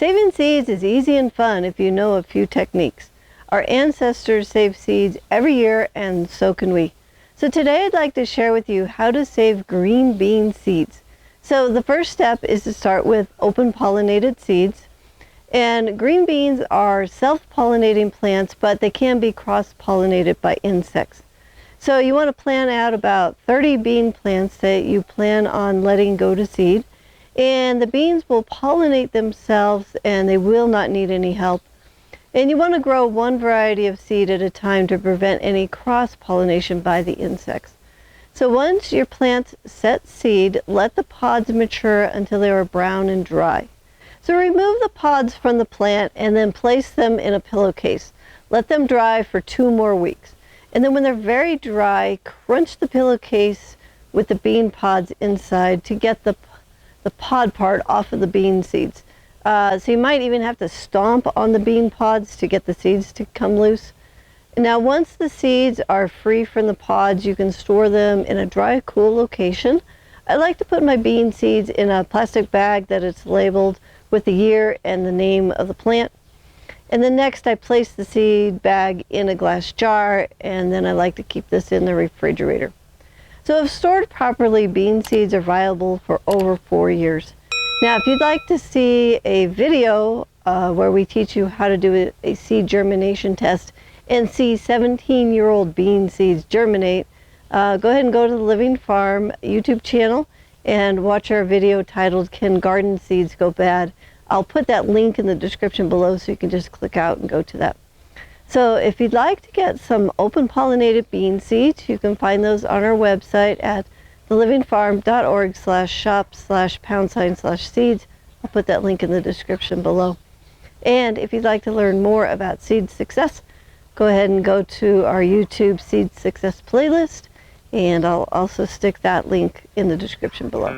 Saving seeds is easy and fun if you know a few techniques. Our ancestors saved seeds every year, and so can we. So today I'd like to share with you how to save green bean seeds. So the first step is to start with open pollinated seeds. And green beans are self-pollinating plants, but they can be cross-pollinated by insects. So you want to plan out about 30 bean plants that you plan on letting go to seed. And the beans will pollinate themselves and they will not need any help. And you want to grow one variety of seed at a time to prevent any cross-pollination by the insects. So once your plants set seed, let the pods mature until they are brown and dry. So remove the pods from the plant and then place them in a pillowcase. Let them dry for 2 more weeks. And then when they're very dry, crunch the pillowcase with the bean pods inside to get the pod part off of the bean seeds. So you might even have to stomp on the bean pods to get the seeds to come loose. Now once the seeds are free from the pods, you can store them in a dry, cool location. I like to put my bean seeds in a plastic bag that it's labeled with the year and the name of the plant. And then next I place the seed bag in a glass jar, and then I like to keep this in the refrigerator. So if stored properly, bean seeds are viable for over 4 years. Now if you'd like to see a video where we teach you how to do a seed germination test and see 17-year-old bean seeds germinate, go ahead and go to the Living Farm YouTube channel and watch our video titled "Can Garden Seeds Go Bad?" I'll put that link in the description below so you can just click out and go to that. So if you'd like to get some open pollinated bean seeds, you can find those on our website at thelivingfarm.org/shop/#seeds. I'll put that link in the description below. And if you'd like to learn more about seed success, go ahead and go to our YouTube Seed Success playlist, and I'll also stick that link in the description below.